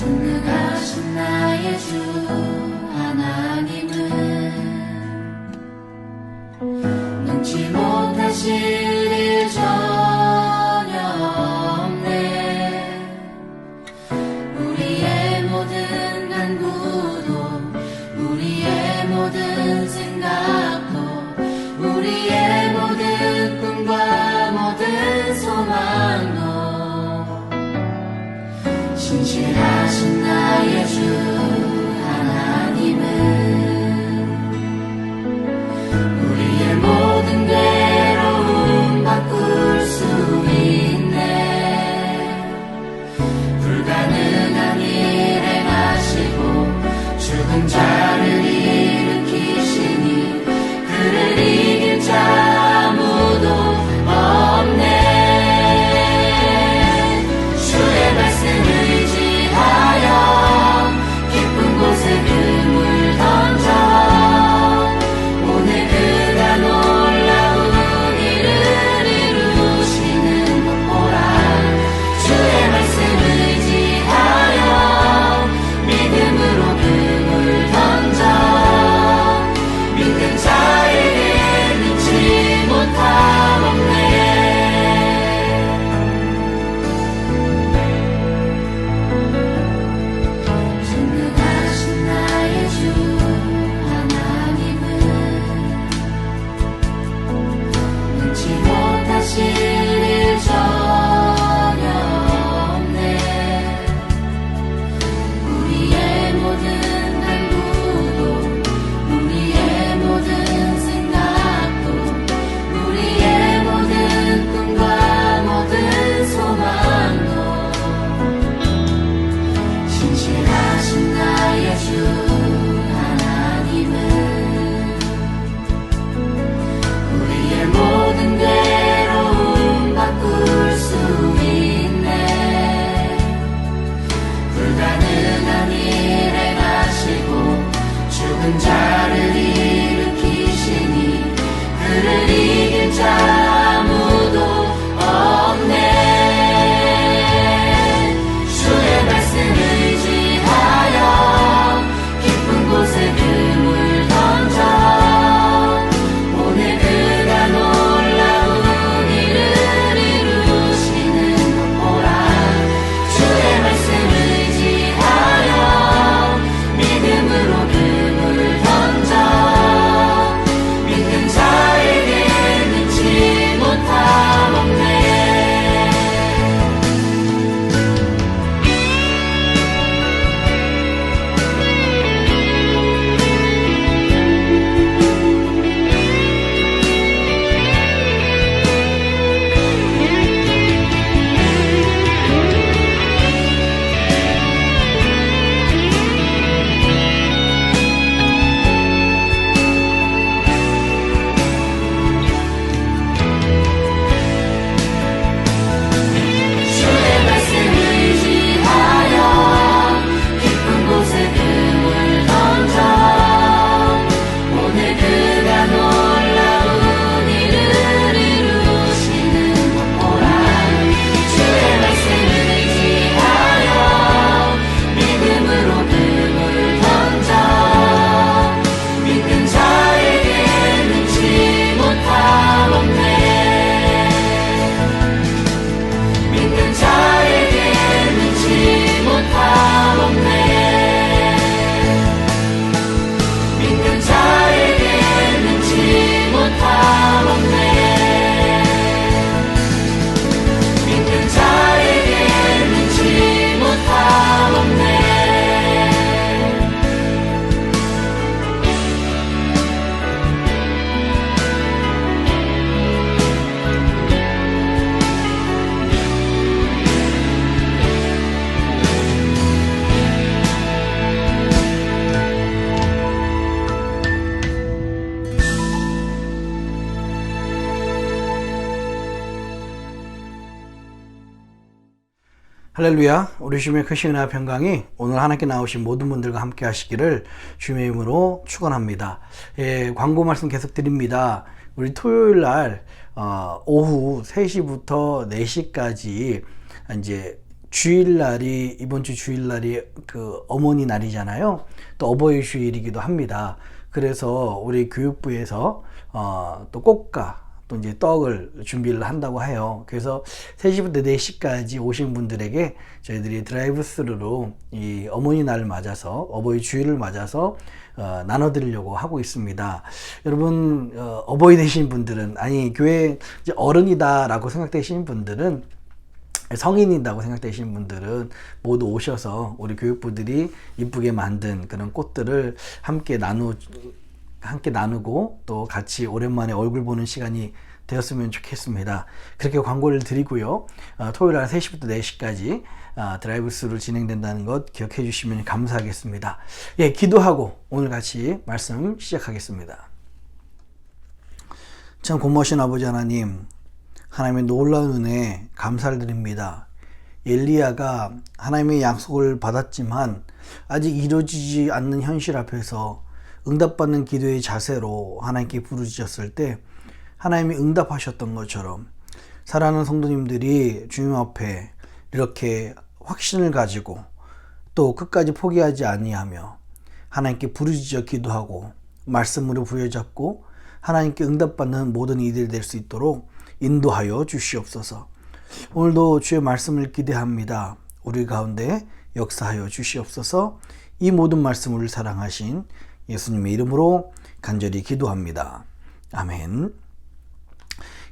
전능하신 나의 주 하나님은 능치 못하실 일 전혀 없네. 우리의 모든 간구도 우리의 모든 생각도 우리의 모든 꿈과 모든 소망도 신실하신 나의 주 하나님은 우리의 모든 괴로움 바꿀 수 있네. 불가능한 일 행하시고 죽은 자를 일으키시니 그를 이길 자 아무도 없네. 주의 말씀을 의지하여 깊은 곳에 그물 던져 오늘 그가 놀라운 일을 이루시는 것 보라. 주의 말씀을 의지하여 믿음으로 그물 던져 믿는 자에게 능치 못함 없네. 전능하신 나의 주 하나님은 능치 못하실 일 전혀 없네. 우리의 모든 간구도 우리의 모든 생각도 우리의 모든 꿈과 모든 소망도 신실하신 나의 주 하나님은 우리의 모든 괴로움 바꿀 수 있네. 불가능한 일 행하시고 죽은 자를 일으키시니 그를 이길 자 아무도 없네. 주의 말씀을 의지하여 깊은 곳에 그물 던져 오늘 그가 놀라운 일을 이루시는 것 보라. 주의 말씀을 의지하여 믿음으로 그물 던져 믿는 자에게 능치 못함 없네. 주의 말씀을 의지하여 깊은 곳에 그물 던져 오늘 그가 놀라운 일을 이루시는 것 보라. 주의 말씀을 의지하여 믿음으로 그물 던져 믿는 자에게 능치 못함 없네. 믿는 자에게 능치 못함 없네. 믿는 자에게 능치 못함 없네. 믿는 자에게 능치 못함 없네. 할렐루야. 우리 주님의 크신 은혜와 평강이 오늘 하나님께 나오신 모든 분들과 함께 하시기를 주님의 이름으로 축원합니다. 광고 말씀 계속 드립니다. 우리 토요일 날 오후 3시부터 4시까지 이제 주일날이, 이번 주 주일날이 그 어머니 날이잖아요. 또 어버이 주일이기도 합니다. 그래서 우리 교육부에서 또 꽃가 또 이제 떡을 준비를 한다고 해요. 그래서 3시부터 4시까지 오신 분들에게 저희들이 드라이브 스루로 이 어머니 날을 맞아서, 어버이 주일을 맞아서 나눠드리려고 하고 있습니다. 여러분, 어버이 되신 분들은, 아니 교회 이제 어른이다라고 생각되시는 분들은, 성인이라고 생각되시는 분들은 모두 오셔서 우리 교육부들이 이쁘게 만든 그런 꽃들을 함께 나누고 또 같이 오랜만에 얼굴 보는 시간이 되었으면 좋겠습니다. 그렇게 광고를 드리고요. 토요일 날 3시부터 4시까지 드라이브 스루를 진행된다는 것 기억해 주시면 감사하겠습니다. 예, 기도하고 오늘 같이 말씀 시작하겠습니다. 참 고마우신 아버지 하나님, 하나님의 놀라운 은혜 감사를 드립니다. 엘리야가 하나님의 약속을 받았지만 아직 이루어지지 않는 현실 앞에서 응답받는 기도의 자세로 하나님께 부르짖었을 때 하나님이 응답하셨던 것처럼 사랑하는 성도님들이 주님 앞에 이렇게 확신을 가지고 또 끝까지 포기하지 아니하며 하나님께 부르짖어 기도하고 말씀으로 부여잡고 하나님께 응답받는 모든 이들이 될 수 있도록 인도하여 주시옵소서. 오늘도 주의 말씀을 기대합니다. 우리 가운데 역사하여 주시옵소서. 이 모든 말씀을 사랑하신 예수님의 이름으로 간절히 기도합니다. 아멘.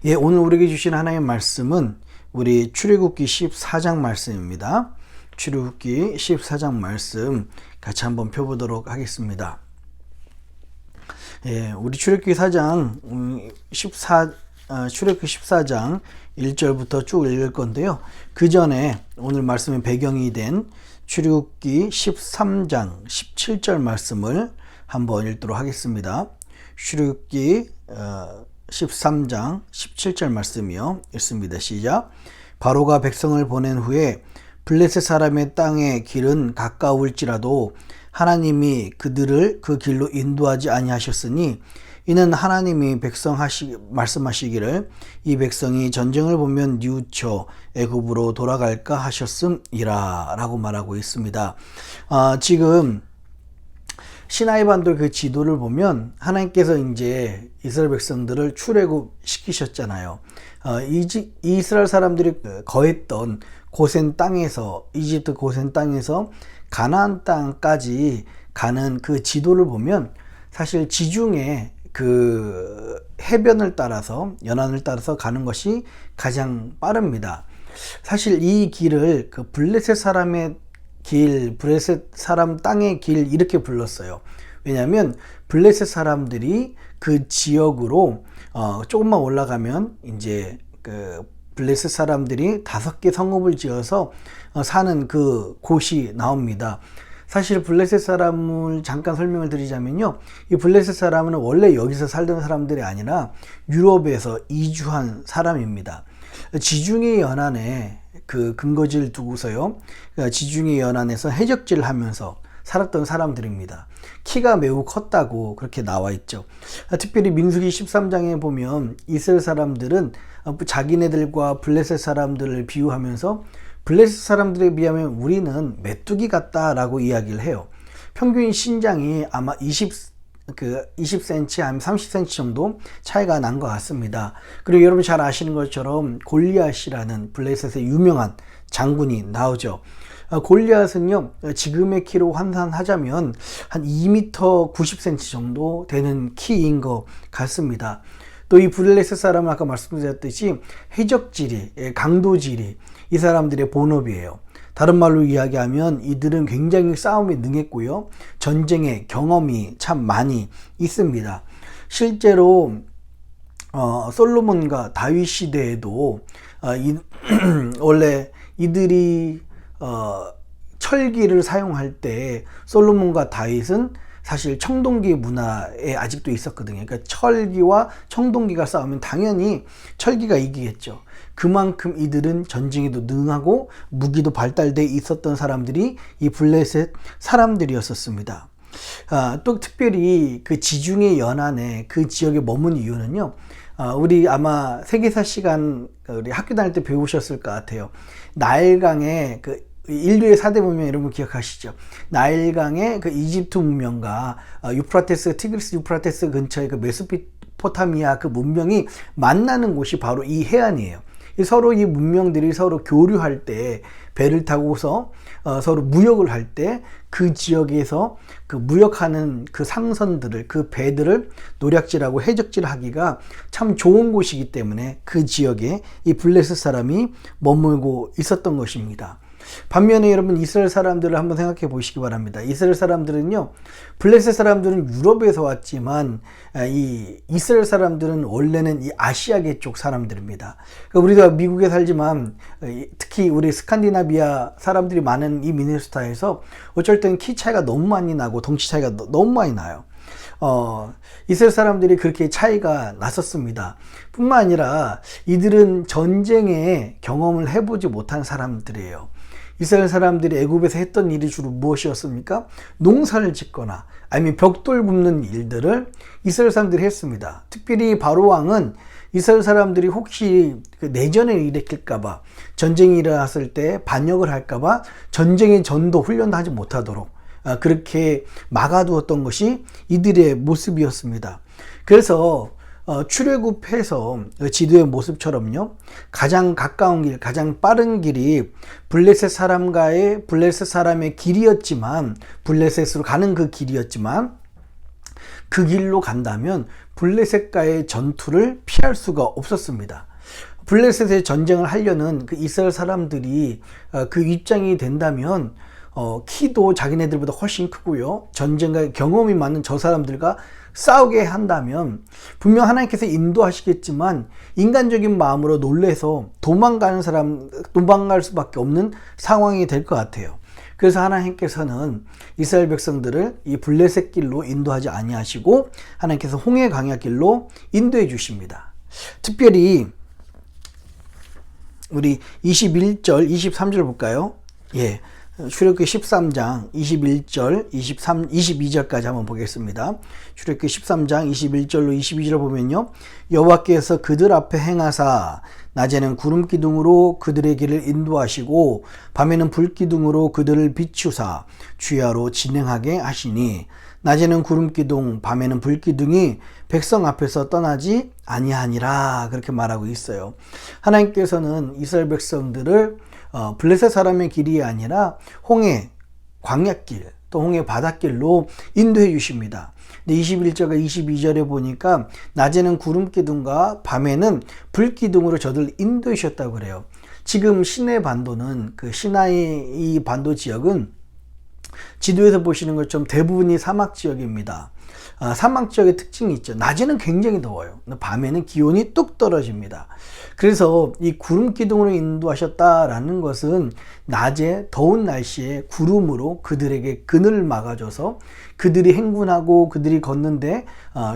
예, 오늘 우리에게 주신 하나님의 말씀은 우리 출애굽기 14장 말씀입니다. 출애굽기 14장 말씀 같이 한번 펴보도록 하겠습니다. 예, 우리 출애굽기 4장 출애굽기 14장 1절부터 쭉 읽을 건데요. 그 전에 오늘 말씀의 배경이 된 출애굽기 13장 17절 말씀을 한번 읽도록 하겠습니다. 출애굽기 13장 17절 말씀이요. 읽습니다. 시작. 바로가 백성을 보낸 후에 블레셋 사람의 땅의 길은 가까울지라도 하나님이 그들을 그 길로 인도하지 아니하셨으니 이는 하나님이 말씀하시기를 이 백성이 전쟁을 보면 뉘우쳐 애굽으로 돌아갈까 하셨음이라 라고 말하고 있습니다. 지금 시나이 반도 그 지도를 보면 하나님께서 이제 이스라엘 백성들을 출애굽 시키셨잖아요. 이스라엘 사람들이 거했던 고센 땅에서, 이집트 고센 땅에서 가나안 땅까지 가는 그 지도를 보면 사실 지중해 그 해변을 따라서, 연안을 따라서 가는 것이 가장 빠릅니다. 사실 이 길을 그 블레셋 사람의 길, 블레셋 사람 땅의 길 이렇게 불렀어요. 왜냐하면 블레셋 사람들이 그 지역으로 조금만 올라가면 이제 그 블레셋 사람들이 5개 성읍을 지어서 사는 그 곳이 나옵니다. 사실 블레셋 사람을 잠깐 설명을 드리자면요, 이 블레셋 사람은 원래 여기서 살던 사람들이 아니라 유럽에서 이주한 사람입니다. 지중해 연안에 그 근거지를 두고서요, 지중해 연안에서 해적질을 하면서 살았던 사람들입니다. 키가 매우 컸다고 그렇게 나와 있죠. 특별히 민수기 13장에 보면 이스라엘 사람들은 자기네들과 블레셋 사람들을 비유하면서 블레셋 사람들에 비하면 우리는 메뚜기 같다라고 이야기를 해요. 평균 신장이 아마 20cm, 한 30cm 정도 차이가 난 것 같습니다. 그리고 여러분 잘 아시는 것처럼 골리앗이라는 블레셋의 유명한 장군이 나오죠. 골리앗은요, 지금의 키로 환산하자면 한 2m 90cm 정도 되는 키인 것 같습니다. 또 이 블레셋 사람은 아까 말씀드렸듯이 해적질이, 강도질이 이 사람들의 본업이에요. 다른 말로 이야기하면 이들은 굉장히 싸움에 능했고요, 전쟁의 경험이 참 많이 있습니다. 실제로 솔로몬과 다윗 시대에도 원래 이들이 철기를 사용할 때 솔로몬과 다윗은 사실 청동기 문화에 아직도 있었거든요. 그러니까 철기와 청동기가 싸우면 당연히 철기가 이기겠죠. 그만큼 이들은 전쟁에도 능하고 무기도 발달돼 있었던 사람들이 이 블레셋 사람들이었었습니다. 또 특별히 그 지중해 연안에 그 지역에 머문 이유는요, 우리 아마 세계사 시간 우리 학교 다닐 때 배우셨을 것 같아요. 나일강의 그 인류의 4대 문명 여러분 기억하시죠? 나일강의 그 이집트 문명과 유프라테스, 티그리스 유프라테스 근처의 그 메소포타미아 그 문명이 만나는 곳이 바로 이 해안이에요. 서로 이 문명들이 서로 교류할 때 배를 타고서 서로 무역을 할 때 그 지역에서 그 무역하는 그 상선들을 그 배들을 노략질하고 해적질하기가 참 좋은 곳이기 때문에 그 지역에 이 블레셋 사람이 머물고 있었던 것입니다. 반면에 여러분 이스라엘 사람들을 한번 생각해 보시기 바랍니다. 이스라엘 사람들은요, 블레셋 사람들은 유럽에서 왔지만 이 이스라엘 사람들은 원래는 이 아시아계 쪽 사람들입니다. 그러니까 우리가 미국에 살지만 특히 우리 스칸디나비아 사람들이 많은 이 미네소타에서 어쩔 때는 키 차이가 너무 많이 나고 덩치 차이가 너무 많이 나요. 이스라엘 사람들이 그렇게 차이가 났었습니다. 뿐만 아니라 이들은 전쟁의 경험을 해보지 못한 사람들이에요. 이스라엘 사람들이 애굽에서 했던 일이 주로 무엇이었습니까? 농사를 짓거나 아니면 벽돌 굽는 일들을 이스라엘 사람들이 했습니다. 특별히 바로 왕은 이스라엘 사람들이 혹시 그 내전을 일으킬까봐, 전쟁이 일어났을 때 반역을 할까봐 전쟁의 전도 훈련도 하지 못하도록 그렇게 막아두었던 것이 이들의 모습이었습니다. 그래서 출애굽해서 지도의 모습처럼요, 가장 가까운 길, 가장 빠른 길이 블레셋 사람의 길이었지만, 블레셋으로 가는 그 길이었지만, 그 길로 간다면 블레셋과의 전투를 피할 수가 없었습니다. 블레셋의 전쟁을 하려는 그 이스라엘 사람들이 그 입장이 된다면 키도 자기네들보다 훨씬 크고요, 전쟁과 경험이 많은 저 사람들과 싸우게 한다면 분명 하나님께서 인도하시겠지만 인간적인 마음으로 놀래서 도망갈 수밖에 없는 상황이 될 것 같아요. 그래서 하나님께서는 이스라엘 백성들을 이 블레셋 길로 인도하지 아니하시고 하나님께서 홍해 광야 길로 인도해 주십니다. 특별히 우리 21절, 23절 볼까요? 예. 출애굽기 13장 21절, 22절까지 한번 보겠습니다. 출애굽기 13장 21절로 22절을 보면요, 여호와께서 그들 앞에 행하사 낮에는 구름 기둥으로 그들의 길을 인도하시고 밤에는 불 기둥으로 그들을 비추사 주야로 진행하게 하시니 낮에는 구름 기둥, 밤에는 불 기둥이 백성 앞에서 떠나지 아니하니라, 그렇게 말하고 있어요. 하나님께서는 이스라엘 백성들을 블레셋 사람의 길이 아니라 홍해 광야길, 또 홍해 바닷길로 인도해 주십니다. 근데 21절과 22절에 보니까 낮에는 구름 기둥과 밤에는 불 기둥으로 저들 인도해 주셨다고 그래요. 지금 시내 반도는, 그 시나이 이 반도 지역은 지도에서 보시는 것처럼 대부분이 사막 지역입니다. 사막 지역의 특징이 있죠. 낮에는 굉장히 더워요. 밤에는 기온이 뚝 떨어집니다. 그래서 이 구름 기둥으로 인도하셨다라는 것은 낮에 더운 날씨에 구름으로 그들에게 그늘을 막아줘서 그들이 행군하고 그들이 걷는데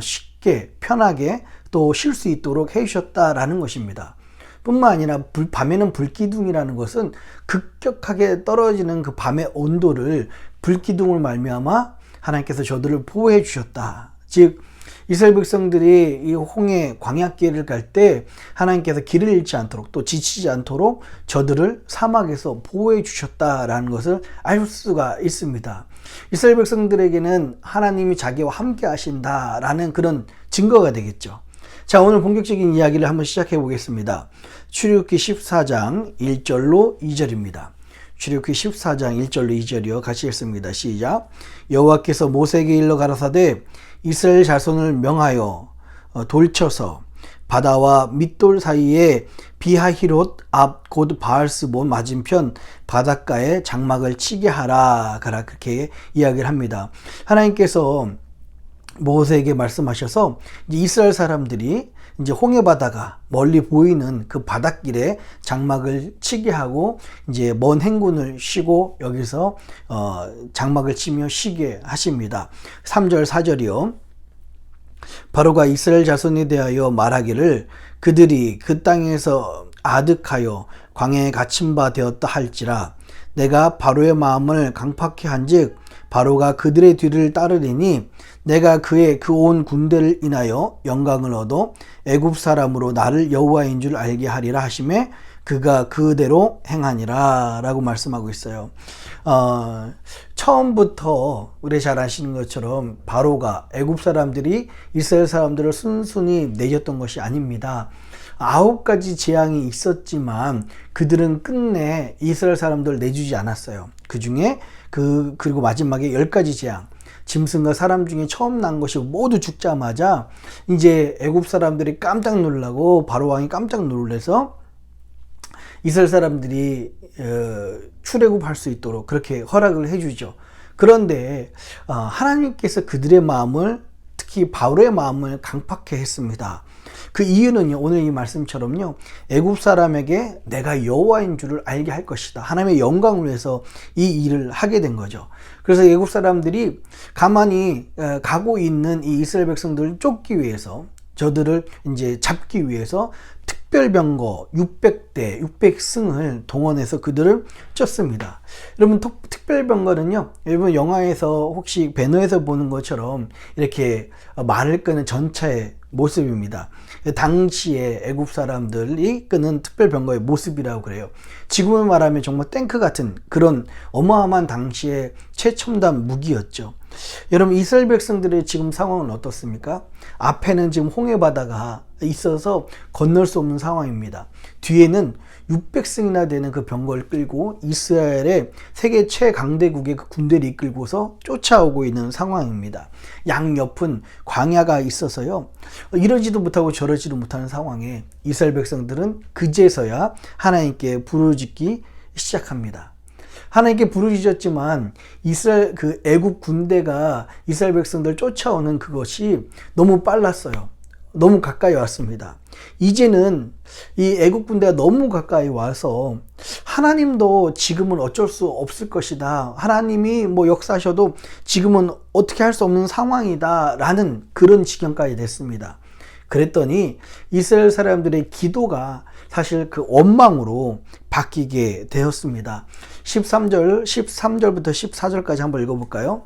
쉽게 편하게 또 쉴 수 있도록 해주셨다라는 것입니다. 뿐만 아니라 밤에는 불기둥이라는 것은 급격하게 떨어지는 그 밤의 온도를 불기둥을 말미암아 하나님께서 저들을 보호해 주셨다. 즉 이스라엘 백성들이 이 홍해 광야길을 갈 때 하나님께서 길을 잃지 않도록 또 지치지 않도록 저들을 사막에서 보호해 주셨다라는 것을 알 수가 있습니다. 이스라엘 백성들에게는 하나님이 자기와 함께 하신다라는 그런 증거가 되겠죠. 자, 오늘 본격적인 이야기를 한번 시작해 보겠습니다. 출애굽기 14장 1절로 2절입니다. 출애굽기 14장 1절로 2절이요. 같이 읽습니다. 시작. 여호와께서 모세에게 일러 가라사대 이스라엘 자손을 명하여 돌쳐서 바다와 밑돌 사이에 비하히롯 앞 곧 바알스본 맞은편 바닷가에 장막을 치게 하라. 그렇게 이야기를 합니다. 하나님께서 모세에게 말씀하셔서 이스라엘 사람들이 이제 홍해바다가 멀리 보이는 그 바닷길에 장막을 치게 하고 이제 먼 행군을 쉬고 여기서 장막을 치며 쉬게 하십니다. 3절 4절이요. 바로가 이스라엘 자손에 대하여 말하기를 그들이 그 땅에서 아득하여 광야에 갇힌 바 되었다 할지라 내가 바로의 마음을 강팍케 한즉 바로가 그들의 뒤를 따르리니 내가 그의 그 온 군대를 인하여 영광을 얻어 애굽 사람으로 나를 여호와인 줄 알게 하리라 하심에 그가 그대로 행하니라 라고 말씀하고 있어요. 처음부터 우리 잘 아시는 것처럼 바로가 애굽 사람들이 이스라엘 사람들을 순순히 내줬던 것이 아닙니다. 9가지 재앙이 있었지만 그들은 끝내 이스라엘 사람들을 내주지 않았어요. 그 중에 그리고 마지막에 10가지 재앙, 짐승과 사람 중에 처음 난 것이 모두 죽자마자 이제 애굽 사람들이 깜짝 놀라고 바로 왕이 깜짝 놀라서 이스라엘 사람들이 출애굽할 수 있도록 그렇게 허락을 해주죠. 그런데 하나님께서 그들의 마음을, 특히 바로의 마음을 강팍해 했습니다. 그 이유는요, 오늘 이 말씀처럼요, 애굽 사람에게 내가 여호와인 줄을 알게 할 것이다. 하나님의 영광을 위해서 이 일을 하게 된 거죠. 그래서 애굽 사람들이 가만히 가고 있는 이 이스라엘 백성들을 쫓기 위해서, 저들을 이제 잡기 위해서 특별병거 600대, 600승을 동원해서 그들을 쫓습니다. 여러분, 특별병거는요, 여러분 영화에서 혹시 배너에서 보는 것처럼 이렇게 말을 끄는 전차의 모습입니다. 당시에 애굽 사람들이 끄는 특별병거의 모습이라고 그래요. 지금을 말하면 정말 탱크 같은 그런 어마어마한 당시의 최첨단 무기였죠. 여러분, 이스라엘 백성들의 지금 상황은 어떻습니까? 앞에는 지금 홍해바다가 있어서 건널 수 없는 상황입니다. 뒤에는 600승이나 되는 그 병거를 끌고 이스라엘의 세계 최강대국의 그 군대를 이끌고서 쫓아오고 있는 상황입니다. 양옆은 광야가 있어서요, 이러지도 못하고 저러지도 못하는 상황에 이스라엘 백성들은 그제서야 하나님께 부르짖기 시작합니다. 하나님께 부르짖었지만 이스라엘 그 애굽 군대가 이스라엘 백성들 쫓아오는 그것이 너무 빨랐어요. 너무 가까이 왔습니다. 이제는 이 애국 군대가 너무 가까이 와서 하나님도 지금은 어쩔 수 없을 것이다. 하나님이 뭐 역사하셔도 지금은 어떻게 할 수 없는 상황이다. 라는 그런 지경까지 됐습니다. 그랬더니 이스라엘 사람들의 기도가 사실 그 원망으로 바뀌게 되었습니다. 13절부터 14절까지 한번 읽어볼까요?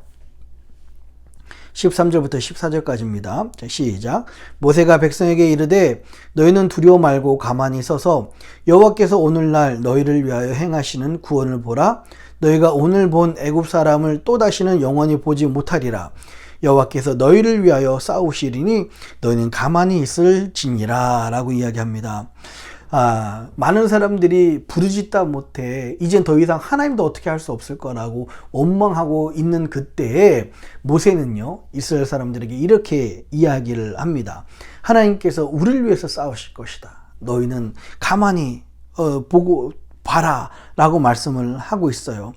13절부터 14절까지입니다. 자, 시작. 모세가 백성에게 이르되 너희는 두려워 말고 가만히 서서 여호와께서 오늘날 너희를 위하여 행하시는 구원을 보라. 너희가 오늘 본 애굽 사람을 또다시는 영원히 보지 못하리라. 여호와께서 너희를 위하여 싸우시리니 너희는 가만히 있을지니라 라고 이야기합니다. 많은 사람들이 부르짖다 못해 이젠 더 이상 하나님도 어떻게 할 수 없을 거라고 원망하고 있는 그때에 모세는요, 이스라엘 사람들에게 이렇게 이야기를 합니다. 하나님께서 우리를 위해서 싸우실 것이다. 너희는 가만히 보고 봐라 라고 말씀을 하고 있어요.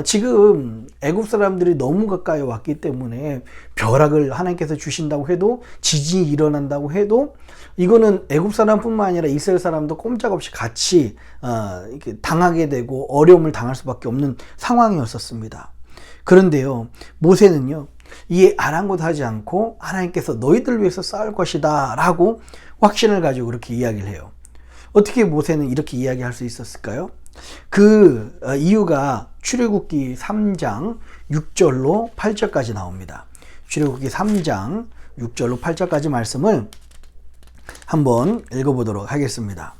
지금 애굽 사람들이 너무 가까이 왔기 때문에 벼락을 하나님께서 주신다고 해도, 지진이 일어난다고 해도 이거는 애굽 사람뿐만 아니라 이스라엘 사람도 꼼짝없이 같이 이렇게 당하게 되고 어려움을 당할 수밖에 없는 상황이었었습니다. 그런데요, 모세는요, 이에 아랑곳하지 않고 하나님께서 너희들 위해서 싸울 것이다 라고 확신을 가지고 그렇게 이야기를 해요. 어떻게 모세는 이렇게 이야기할 수 있었을까요? 그 이유가 출애굽기 3장 6절로 8절까지 나옵니다. 출애굽기 3장 6절로 8절까지 말씀을 한번 읽어보도록 하겠습니다.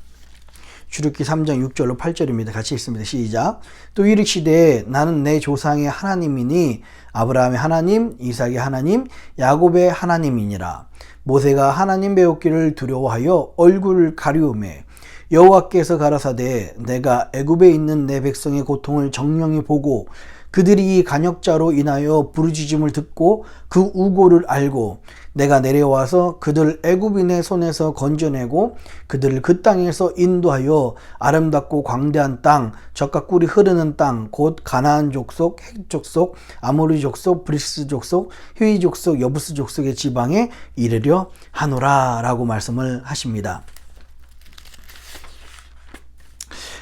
출애굽기 3장 6절로 8절입니다. 같이 읽습니다. 시작. 또 이르시되 나는 내 조상의 하나님이니 아브라함의 하나님, 이삭의 하나님, 야곱의 하나님이니라. 모세가 하나님 배웠기를 두려워하여 얼굴을 가리우매 여호와께서 가라사대 내가 애굽에 있는 내 백성의 고통을 정령히 보고 그들이 이 간역자로 인하여 부르짖음을 듣고 그 우고를 알고 내가 내려와서 그들을 애굽인의 손에서 건져내고 그들을 그 땅에서 인도하여 아름답고 광대한 땅, 젖과 꿀이 흐르는 땅, 곧 가나안 족속, 헷 족속, 아모리 족속, 브리스 족속, 히위 족속, 여부스 족속의 지방에 이르려 하노라 라고 말씀을 하십니다.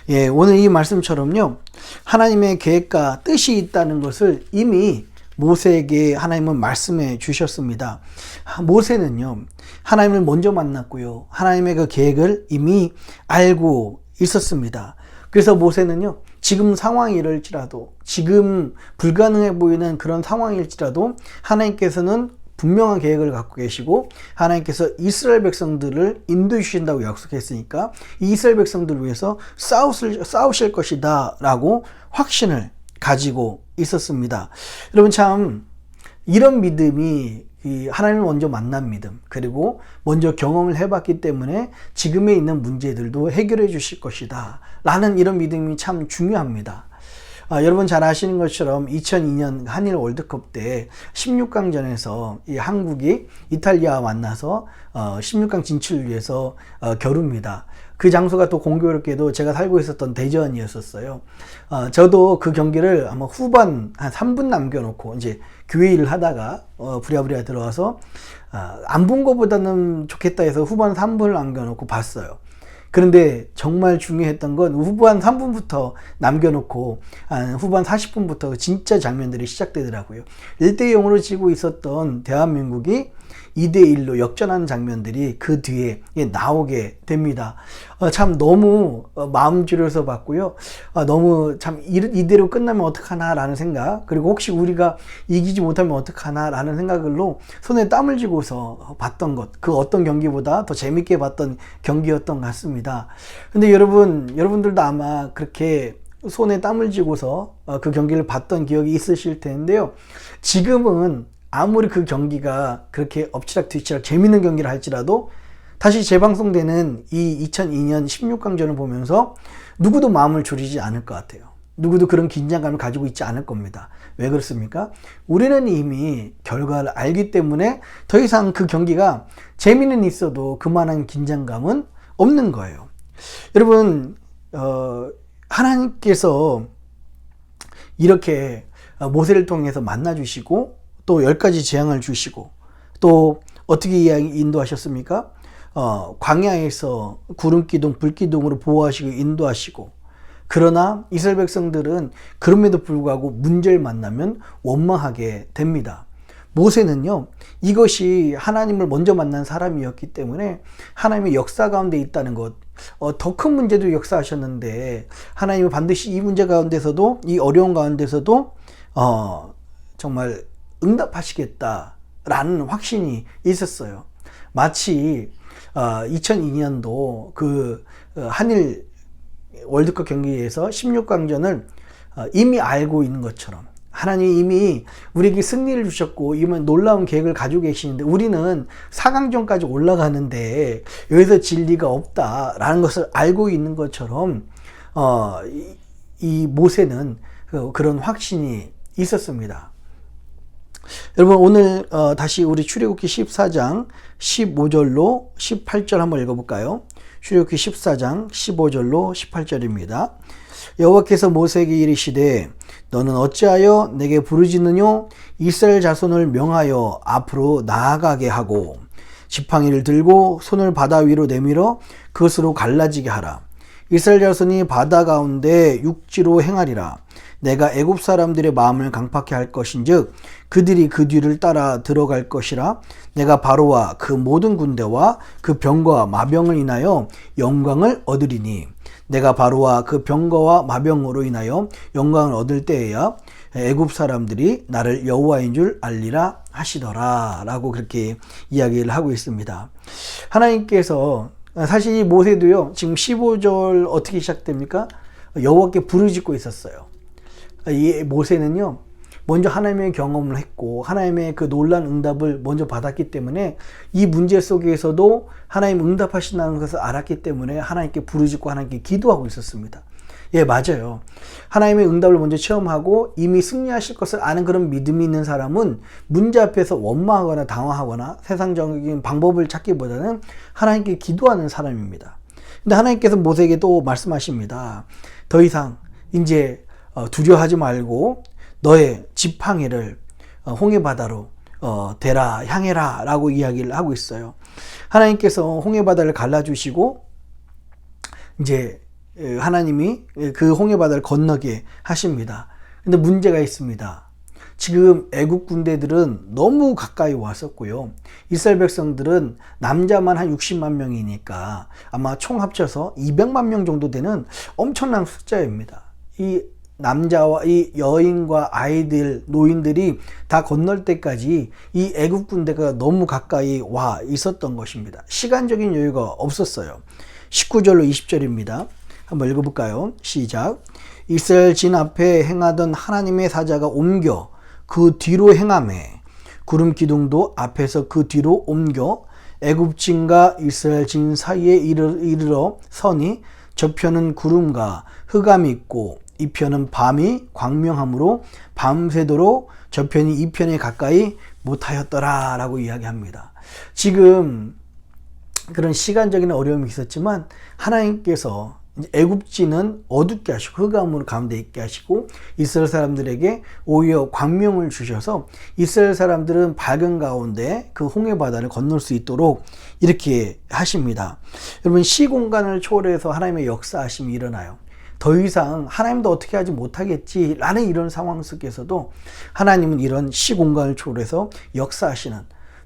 예, 오늘 이 말씀처럼요, 하나님의 계획과 뜻이 있다는 것을 이미 모세에게 하나님은 말씀해 주셨습니다. 모세는요, 하나님을 먼저 만났고요, 하나님의 그 계획을 이미 알고 있었습니다. 그래서 모세는요, 지금 상황이랄지라도, 지금 불가능해 보이는 그런 상황일지라도 하나님께서는 분명한 계획을 갖고 계시고 하나님께서 이스라엘 백성들을 인도해 주신다고 약속했으니까 이 이스라엘 백성들을 위해서 싸우실 것이다 라고 확신을 가지고 있었습니다. 여러분, 참 이런 믿음이 하나님을 먼저 만난 믿음, 그리고 먼저 경험을 해봤기 때문에 지금에 있는 문제들도 해결해 주실 것이다 라는 이런 믿음이 참 중요합니다. 여러분 잘 아시는 것처럼 2002년 한일 월드컵 때 16강전에서 이 한국이 이탈리아와 만나서 16강 진출을 위해서 겨룹니다. 그 장소가 또 공교롭게도 제가 살고 있었던 대전이었었어요. 저도 그 경기를 아마 후반 한 3분 남겨놓고 이제 교회 일을 하다가 부랴부랴 들어와서 안 본 것보다는 좋겠다 해서 후반 3분을 남겨놓고 봤어요. 그런데 정말 중요했던 건 후반 3분부터 남겨놓고 후반 40분부터 진짜 장면들이 시작되더라고요. 1대0으로 지고 있었던 대한민국이 2대1로 역전하는 장면들이 그 뒤에 나오게 됩니다. 참 너무 마음 졸여서 봤고요. 너무 참 이대로 끝나면 어떡하나 라는 생각, 그리고 혹시 우리가 이기지 못하면 어떡하나 라는 생각으로 손에 땀을 쥐고서 봤던 것, 그 어떤 경기보다 더 재밌게 봤던 경기였던 것 같습니다. 근데 여러분들도 아마 그렇게 손에 땀을 쥐고서 그 경기를 봤던 기억이 있으실 텐데요. 지금은 아무리 그 경기가 그렇게 엎치락뒤치락 재밌는 경기를 할지라도 다시 재방송되는 이 2002년 16강전을 보면서 누구도 마음을 졸이지 않을 것 같아요. 누구도 그런 긴장감을 가지고 있지 않을 겁니다. 왜 그렇습니까? 우리는 이미 결과를 알기 때문에 더 이상 그 경기가 재미는 있어도 그만한 긴장감은 없는 거예요. 여러분, 하나님께서 이렇게 모세를 통해서 만나주시고 또 10가지 재앙을 주시고 또 어떻게 인도하셨습니까? 광야에서 구름기둥, 불기둥으로 보호하시고 인도하시고, 그러나 이스라엘 백성들은 그럼에도 불구하고 문제를 만나면 원망하게 됩니다. 모세는요, 이것이 하나님을 먼저 만난 사람이었기 때문에 하나님의 역사 가운데 있다는 것, 더 큰 문제도 역사하셨는데 하나님은 반드시 이 문제 가운데서도, 이 어려운 가운데서도 정말 응답하시겠다라는 확신이 있었어요. 마치 2002년도 그 한일 월드컵 경기에서 16강전을 이미 알고 있는 것처럼 하나님이 이미 우리에게 승리를 주셨고 이만 놀라운 계획을 가지고 계시는데 우리는 4강전까지 올라가는데 여기서 질 리가 없다라는 것을 알고 있는 것처럼 이 모세는 그런 확신이 있었습니다. 여러분, 오늘 다시 우리 출애굽기 14장 15절로 18절 한번 읽어볼까요? 출애굽기 14장 15절로 18절입니다. 여호와께서 모세에게 이르시되 너는 어찌하여 내게 부르짖느냐? 이스라엘 자손을 명하여 앞으로 나아가게 하고 지팡이를 들고 손을 바다 위로 내밀어 그것으로 갈라지게 하라. 이스라엘 자손이 바다 가운데 육지로 행하리라. 내가 애굽 사람들의 마음을 강팍케 할 것인즉 그들이 그 뒤를 따라 들어갈 것이라. 내가 바로와 그 모든 군대와 그 병거와 마병을 인하여 영광을 얻으리니 내가 바로와 그 병거와 마병으로 인하여 영광을 얻을 때에야 애굽 사람들이 나를 여호와인 줄 알리라 하시더라 라고 그렇게 이야기를 하고 있습니다. 하나님께서 사실 이 모세도요, 지금 15절 어떻게 시작됩니까? 여호와께 부르짖고 있었어요. 이 모세는요, 먼저 하나님의 경험을 했고 하나님의 그 놀라운 응답을 먼저 받았기 때문에 이 문제 속에서도 하나님 응답하신다는 것을 알았기 때문에 하나님께 부르짖고 하나님께 기도하고 있었습니다. 예, 맞아요. 하나님의 응답을 먼저 체험하고 이미 승리하실 것을 아는 그런 믿음이 있는 사람은 문제 앞에서 원망하거나 당황하거나 세상적인 방법을 찾기보다는 하나님께 기도하는 사람입니다. 근데 하나님께서 모세에게 또 말씀하십니다. 더 이상 이제 두려워하지 말고 너의 지팡이를 홍해바다로 대라, 향해라 라고 이야기를 하고 있어요. 하나님께서 홍해바다를 갈라주시고 이제 하나님이 그 홍해바다를 건너게 하십니다. 근데 문제가 있습니다. 지금 애국 군대들은 너무 가까이 왔었고요. 이스라엘 백성들은 남자만 한 60만 명이니까 아마 총 합쳐서 200만 명 정도 되는 엄청난 숫자입니다. 이 남자와 이 여인과 아이들, 노인들이 다 건널 때까지 이 애국 군대가 너무 가까이 와 있었던 것입니다. 시간적인 여유가 없었어요. 19절로 20절입니다. 한번 읽어볼까요? 시작. 이스라엘 진 앞에 행하던 하나님의 사자가 옮겨 그 뒤로 행하매 구름 기둥도 앞에서 그 뒤로 옮겨 애굽 진과 이스라엘 진 사이에 이르러 서니 저편은 구름과 흑암이 있고 이 편은 밤이 광명함으로 밤새도록 저편이 이 편에 가까이 못하였더라 라고 이야기합니다. 지금 그런 시간적인 어려움이 있었지만 하나님께서 애굽지는 어둡게 하시고 흑암으로 가운데 있게 하시고 이스라엘 사람들에게 오히려 광명을 주셔서 이스라엘 사람들은 밝은 가운데 그 홍해 바다를 건널 수 있도록 이렇게 하십니다. 여러분, 시공간을 초월해서 하나님의 역사하심이 일어나요. 더 이상 하나님도 어떻게 하지 못하겠지 라는 이런 상황 속에서도 하나님은 이런 시공간을 초월해서 역사하시는,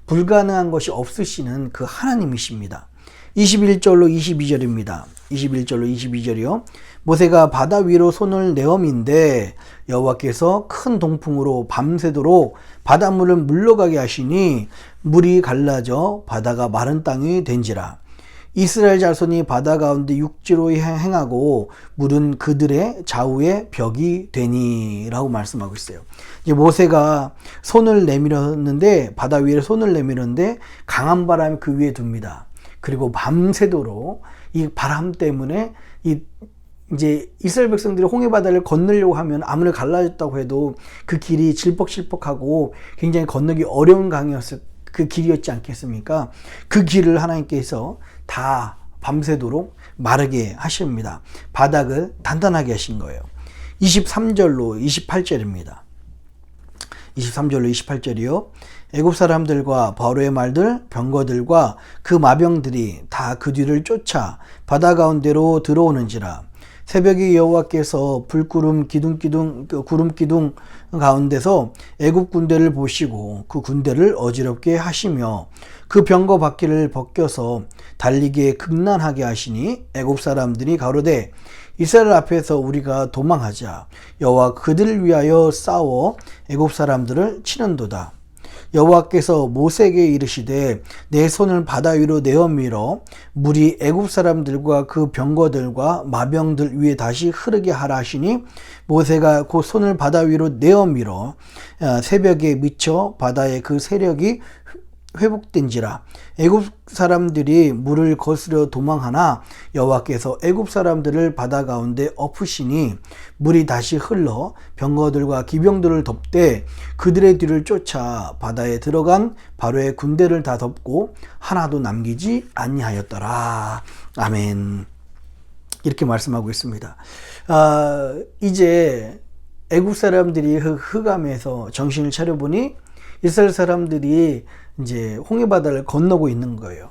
불가능한 것이 없으시는 그 하나님이십니다. 21절로 22절입니다. 21절로 22절이요. 모세가 바다 위로 손을 내어민데 여호와께서 큰 동풍으로 밤새도록 바닷물을 물러가게 하시니 물이 갈라져 바다가 마른 땅이 된지라. 이스라엘 자손이 바다 가운데 육지로 행하고 물은 그들의 좌우에 벽이 되니 라고 말씀하고 있어요. 이제 모세가 손을 내밀었는데, 바다 위에 손을 내밀었는데 강한 바람이 그 위에 둡니다. 그리고 밤새도록 이 바람 때문에 이제 이스라엘 백성들이 홍해 바다를 건너려고 하면 아무리 갈라졌다고 해도 그 길이 질퍽질퍽하고 굉장히 건너기 어려운 그 길이었지 않겠습니까? 그 길을 하나님께서 다 밤새도록 마르게 하십니다. 바닥을 단단하게 하신 거예요. 23절로 28절입니다. 23절로 28절이요. 애굽 사람들과 바로의 말들, 병거들과 그 마병들이 다 그 뒤를 쫓아 바다 가운데로 들어오는지라. 새벽에 여호와께서 불구름 구름 기둥 가운데서 애굽 군대를 보시고 그 군대를 어지럽게 하시며 그 병거 바퀴를 벗겨서 달리기에 극난하게 하시니 애굽 사람들이 가로되 이스라엘 앞에서 우리가 도망하자. 여호와 그들을 위하여 싸워 애굽 사람들을 치는도다. 여호와께서 모세에게 이르시되 내 손을 바다 위로 내어 밀어 물이 애굽 사람들과 그 병거들과 마병들 위에 다시 흐르게 하라 하시니 모세가 그 손을 바다 위로 내어 밀어 새벽에 미쳐 바다의 그 세력이 회복된지라. 애굽 사람들이 물을 거스려 도망하나 여호와께서 애굽 사람들을 바다 가운데 엎으시니 물이 다시 흘러 병거들과 기병들을 덮되 그들의 뒤를 쫓아 바다에 들어간 바로의 군대를 다 덮고 하나도 남기지 아니하였더라. 아멘. 이렇게 말씀하고 있습니다. 이제 애굽 사람들이 흑암에서 정신을 차려보니 이스라엘 사람들이 이제 홍해 바다를 건너고 있는 거예요.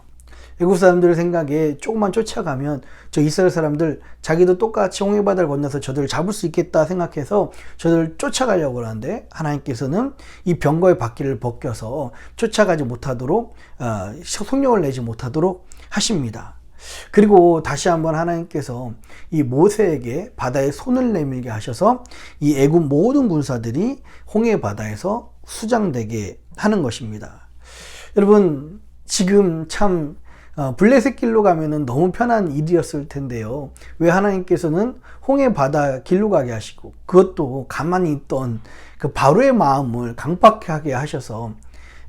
애굽 사람들 생각에 조금만 쫓아가면 저 이스라엘 사람들 자기도 똑같이 홍해 바다를 건너서 저들을 잡을 수 있겠다 생각해서 저들을 쫓아가려고 하는데 하나님께서는 이 병거의 바퀴를 벗겨서 쫓아가지 못하도록 속력을 내지 못하도록 하십니다. 그리고 다시 한번 하나님께서 이 모세에게 바다에 손을 내밀게 하셔서 이 애굽 모든 군사들이 홍해 바다에서 수장되게 하는 것입니다. 여러분, 지금 참 블레셋 길로 가면은 너무 편한 일이었을 텐데요. 왜 하나님께서는 홍해 바다 길로 가게 하시고 그것도 가만히 있던 그 바로의 마음을 강팍하게 하셔서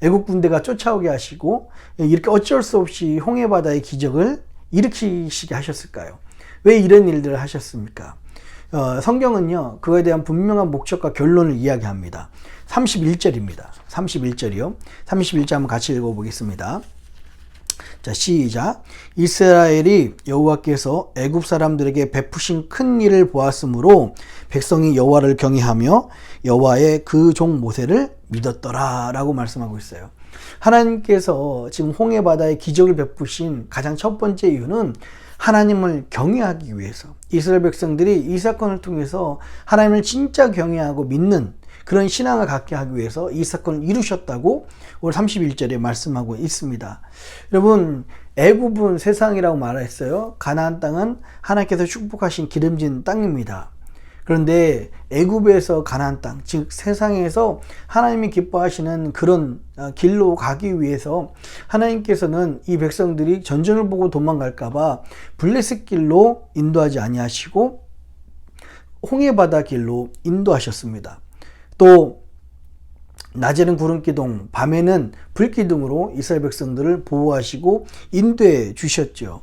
애국 군대가 쫓아오게 하시고 이렇게 어쩔 수 없이 홍해 바다의 기적을 일으키시게 하셨을까요? 왜 이런 일들을 하셨습니까? 성경은요, 그거에 대한 분명한 목적과 결론을 이야기합니다. 31절입니다. 31절이요. 31절 한번 같이 읽어보겠습니다. 자, 시작. 이스라엘이 여호와께서 애굽 사람들에게 베푸신 큰 일을 보았으므로 백성이 여호와를 경외하며 여호와의 그 종 모세를 믿었더라 라고 말씀하고 있어요. 하나님께서 지금 홍해 바다에 기적을 베푸신 가장 첫 번째 이유는 하나님을 경외하기 위해서, 이스라엘 백성들이 이 사건을 통해서 하나님을 진짜 경외하고 믿는 그런 신앙을 갖게 하기 위해서 이 사건을 이루셨다고 오늘 31절에 말씀하고 있습니다. 여러분, 애굽은 세상이라고 말했어요. 가나안 땅은 하나님께서 축복하신 기름진 땅입니다. 그런데 애굽에서 가나안 땅, 즉 세상에서 하나님이 기뻐하시는 그런 길로 가기 위해서 하나님께서는 이 백성들이 전쟁을 보고 도망갈까봐 블레셋 길로 인도하지 아니하시고 홍해바다 길로 인도하셨습니다. 또 낮에는 구름기둥, 밤에는 불기둥으로 이스라엘 백성들을 보호하시고 인도해 주셨죠.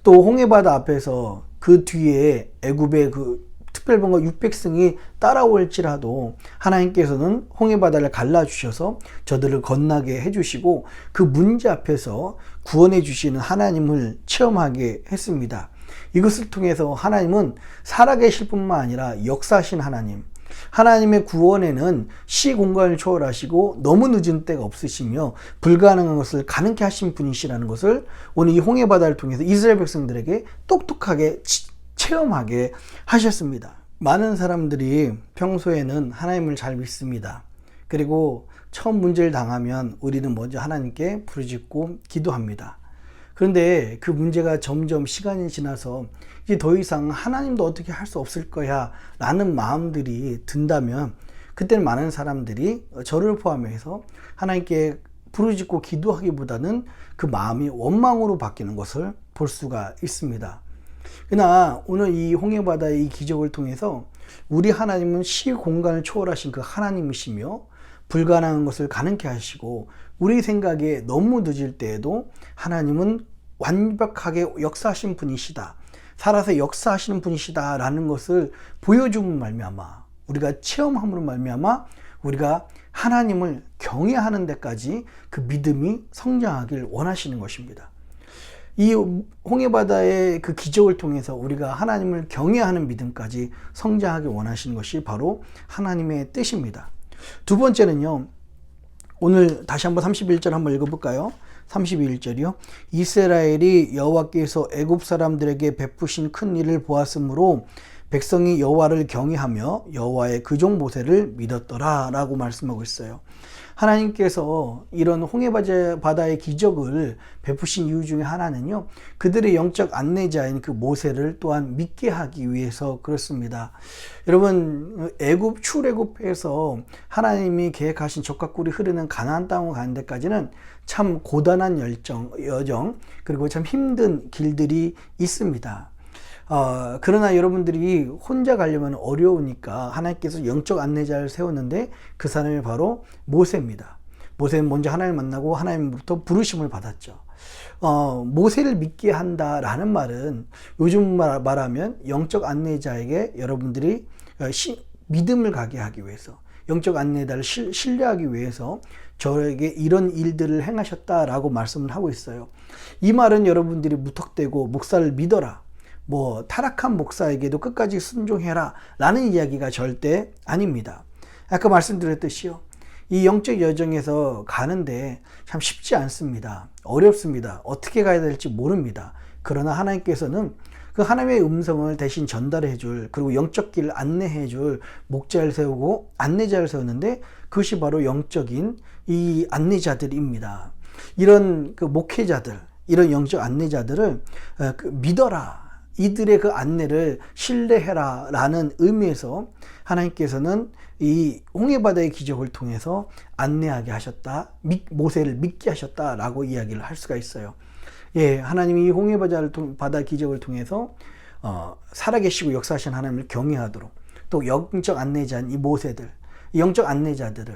또 홍해바다 앞에서 그 뒤에 애굽의 그 특별본과 600승이 따라올지라도 하나님께서는 홍해바다를 갈라주셔서 저들을 건너게 해주시고 그 문제 앞에서 구원해 주시는 하나님을 체험하게 했습니다. 이것을 통해서 하나님은 살아계실 뿐만 아니라 역사하신 하나님, 하나님의 구원에는 시 공간을 초월하시고 너무 늦은 때가 없으시며 불가능한 것을 가능케 하신 분이시라는 것을 오늘 이 홍해바다를 통해서 이스라엘 백성들에게 똑똑하게 체험하게 하셨습니다. 많은 사람들이 평소에는 하나님을 잘 믿습니다. 그리고 처음 문제를 당하면 우리는 먼저 하나님께 부르짖고 기도합니다. 그런데 그 문제가 점점 시간이 지나서 이제 더 이상 하나님도 어떻게 할 수 없을 거야 라는 마음들이 든다면 그때는 많은 사람들이 저를 포함해서 하나님께 부르짖고 기도하기보다는 그 마음이 원망으로 바뀌는 것을 볼 수가 있습니다. 그러나 오늘 이 홍해바다의 이 기적을 통해서 우리 하나님은 시 공간을 초월하신 그 하나님이시며 불가능한 것을 가능케 하시고 우리 생각에 너무 늦을 때에도 하나님은 완벽하게 역사하신 분이시다, 살아서 역사하시는 분이시다 라는 것을 보여줌으로 말미암아, 우리가 체험함으로 말미암아 우리가 하나님을 경외하는 데까지 그 믿음이 성장하길 원하시는 것입니다. 이 홍해바다의 그 기적을 통해서 우리가 하나님을 경외하는 믿음까지 성장하길 원하시는 것이 바로 하나님의 뜻입니다. 두 번째는요, 오늘 다시 한번 31절 한번 읽어볼까요? 31절이요. 이스라엘이 여호와께서 애굽 사람들에게 베푸신 큰 일을 보았으므로 백성이 여호와를 경외하며 여호와의 그종 모세를 믿었더라 라고 말씀하고 있어요. 하나님께서 이런 홍해바다의 기적을 베푸신 이유 중에 하나는요, 그들의 영적 안내자인 그 모세를 또한 믿게 하기 위해서 그렇습니다. 여러분, 출애굽에서 하나님이 계획하신 젖과 꿀이 흐르는 가나안 땅으로 가는 데까지는 참 고단한 여정, 그리고 참 힘든 길들이 있습니다. 그러나 여러분들이 혼자 가려면 어려우니까 하나님께서 영적 안내자를 세웠는데 그 사람이 바로 모세입니다. 모세는 먼저 하나님을 만나고 하나님부터 부르심을 받았죠. 모세를 믿게 한다라는 말은 요즘 말하면 영적 안내자에게 여러분들이 믿음을 가게 하기 위해서, 영적 안내자를 신뢰하기 위해서 저에게 이런 일들을 행하셨다라고 말씀을 하고 있어요. 이 말은 여러분들이 무턱대고 목사를 믿어라, 타락한 목사에게도 끝까지 순종해라 라는 이야기가 절대 아닙니다. 아까 말씀드렸듯이요, 이 영적 여정에서 가는데 참 쉽지 않습니다. 어렵습니다. 어떻게 가야 될지 모릅니다. 그러나 하나님께서는 그 하나님의 음성을 대신 전달해 줄, 그리고 영적 길을 안내해 줄 목자를 세우고 안내자를 세웠는데 그것이 바로 영적인 이 안내자들입니다. 이런 그 목회자들, 이런 영적 안내자들을 믿어라, 이들의 그 안내를 신뢰해라 라는 의미에서 하나님께서는 이 홍해바다의 기적을 통해서 안내하게 하셨다, 모세를 믿게 하셨다 라고 이야기를 할 수가 있어요. 예, 하나님이 이 홍해바다 기적을 통해서 살아계시고 역사하신 하나님을 경외하도록, 또 영적 안내자인 이 모세들, 이 영적 안내자들을,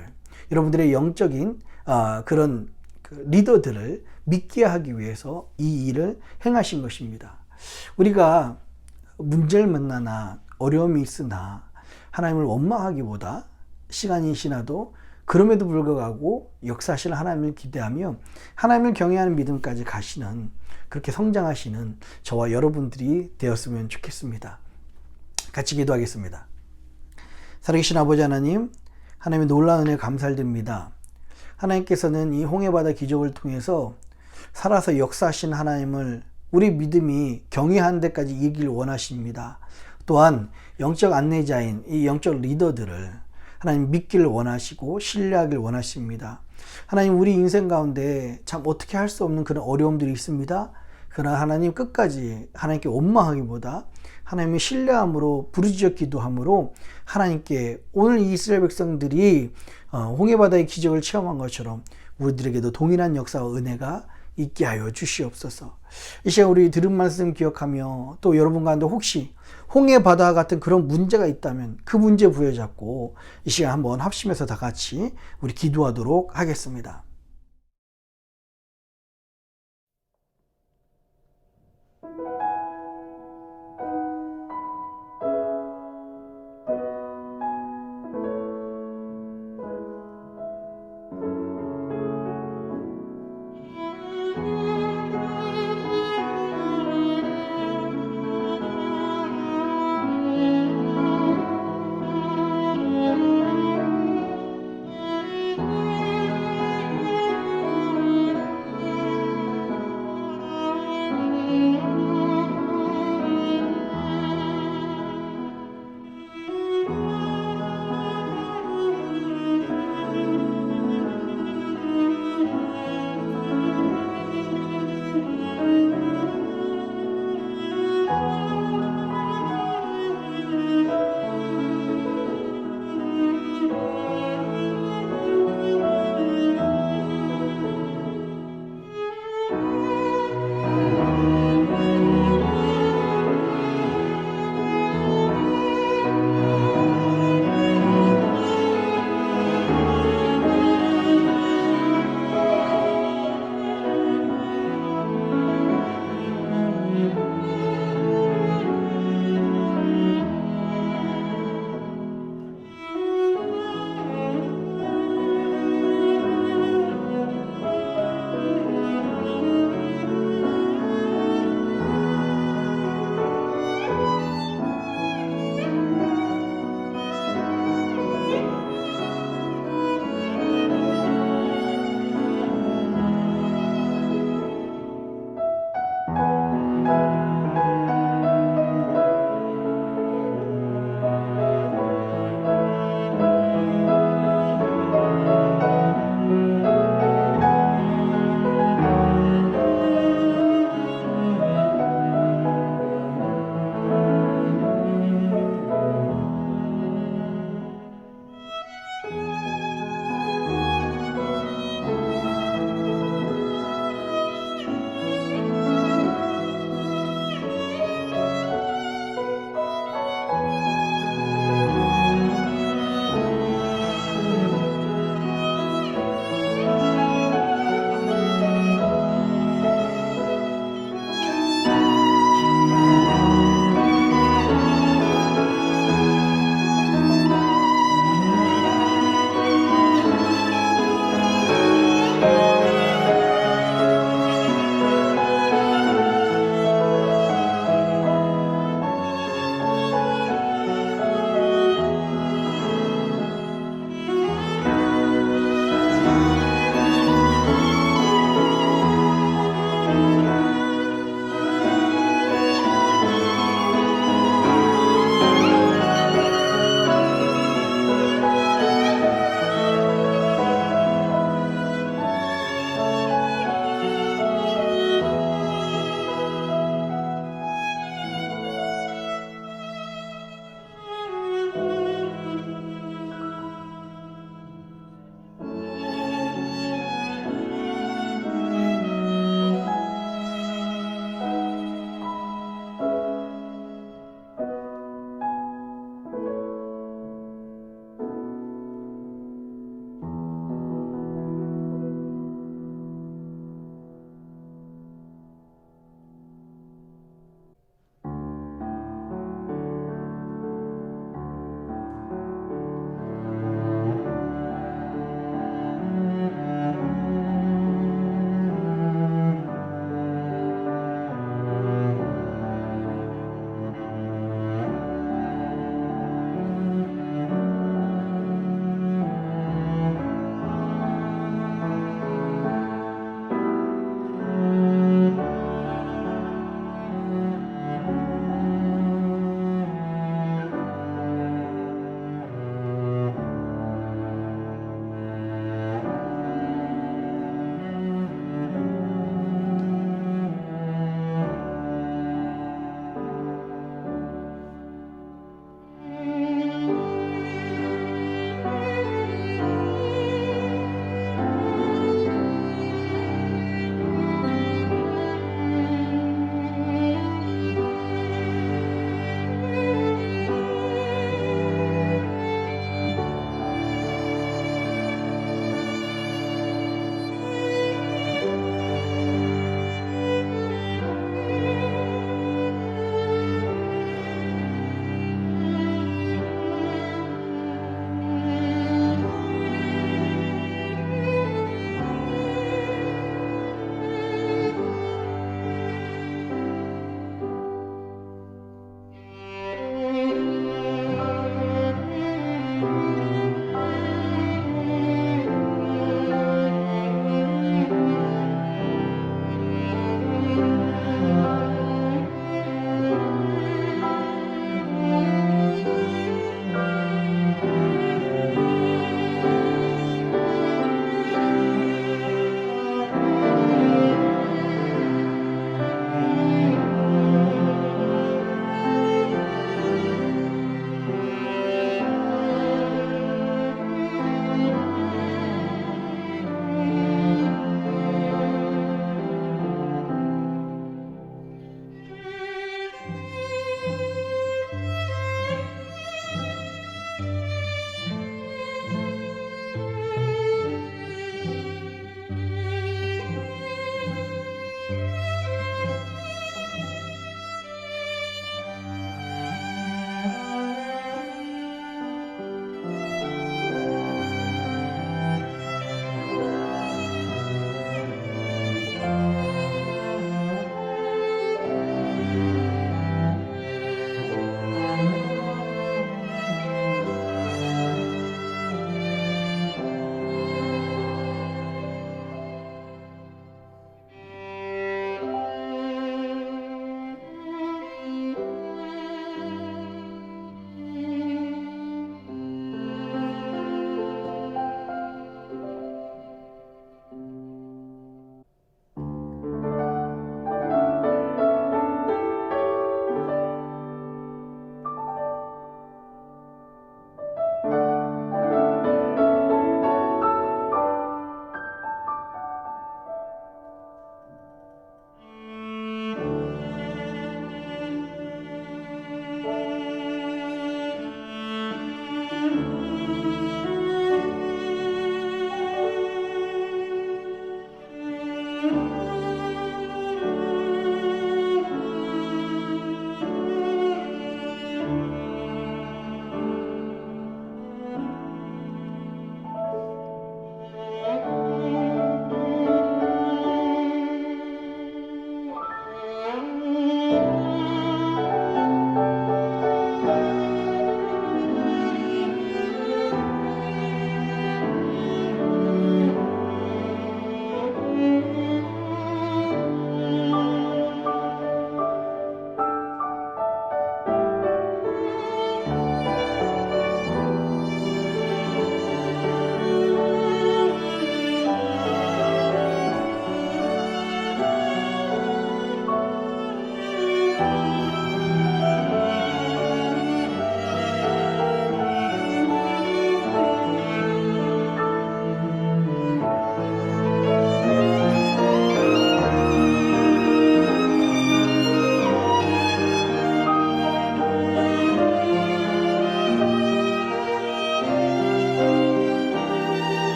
여러분들의 영적인 그런 리더들을 믿게 하기 위해서 이 일을 행하신 것입니다. 우리가 문제를 만나나 어려움이 있으나 하나님을 원망하기보다 시간이 지나도 그럼에도 불구하고 역사하시는 하나님을 기대하며 하나님을 경외하는 믿음까지 가시는, 그렇게 성장하시는 저와 여러분들이 되었으면 좋겠습니다. 같이 기도하겠습니다. 살아계신 아버지 하나님, 하나님의 놀라운 은혜 감사드립니다. 하나님께서는 이 홍해바다 기적을 통해서 살아서 역사하신 하나님을 우리 믿음이 경외하는 데까지 이기를 원하십니다. 또한 영적 안내자인 이 영적 리더들을 하나님 믿기를 원하시고 신뢰하기를 원하십니다. 하나님, 우리 인생 가운데 참 어떻게 할 수 없는 그런 어려움들이 있습니다. 그러나 하나님, 끝까지 하나님께 원망하기보다 하나님의 신뢰함으로 부르짖어 기도함으로 하나님께 오늘 이 이스라엘 백성들이 홍해바다의 기적을 체험한 것처럼 우리들에게도 동일한 역사와 은혜가 있게 하여 주시옵소서. 이 시간 우리 들은 말씀 기억하며 또 여러분 가운데 혹시 홍해바다 같은 그런 문제가 있다면 그 문제 부여잡고 이 시간 한번 합심해서 다 같이 우리 기도하도록 하겠습니다.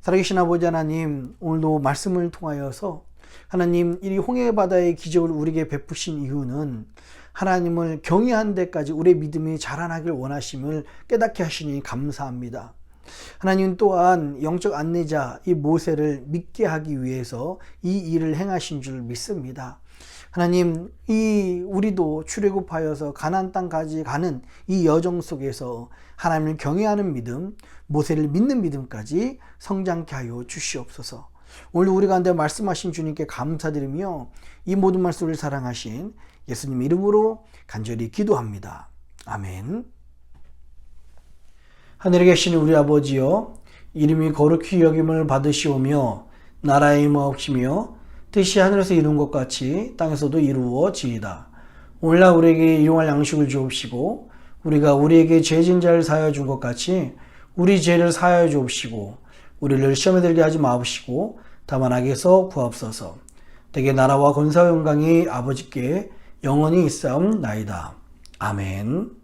살아계신 아버지 하나님, 오늘도 말씀을 통하여서 하나님 이 홍해 바다의 기적을 우리에게 베푸신 이유는 하나님을 경외한 데까지 우리의 믿음이 자라나길 원하심을 깨닫게 하시니 감사합니다. 하나님 또한 영적 안내자 이 모세를 믿게 하기 위해서 이 일을 행하신 줄 믿습니다. 하나님, 우리도 출애굽하여서 가나안 땅까지 가는 이 여정 속에서 하나님을 경외하는 믿음, 모세를 믿는 믿음까지 성장케 하여 주시옵소서. 오늘 우리 가운데 말씀하신 주님께 감사드리며 이 모든 말씀을 사랑하신 예수님 이름으로 간절히 기도합니다. 아멘. 하늘에 계신 우리 아버지여, 이름이 거룩히 여김을 받으시오며 나라의 임하옵시며 뜻이 하늘에서 이룬 것 같이 땅에서도 이루어지이다. 오늘날 우리에게 일용할 양식을 주옵시고 우리가 우리에게 죄진 자를 사하여 준 것 같이 우리 죄를 사하여 주옵시고 우리를 시험에 들게 하지 마옵시고 다만 악에서 구하옵소서. 대개 나라와 권사와 영광이 아버지께 영원히 있사옵나이다. 아멘.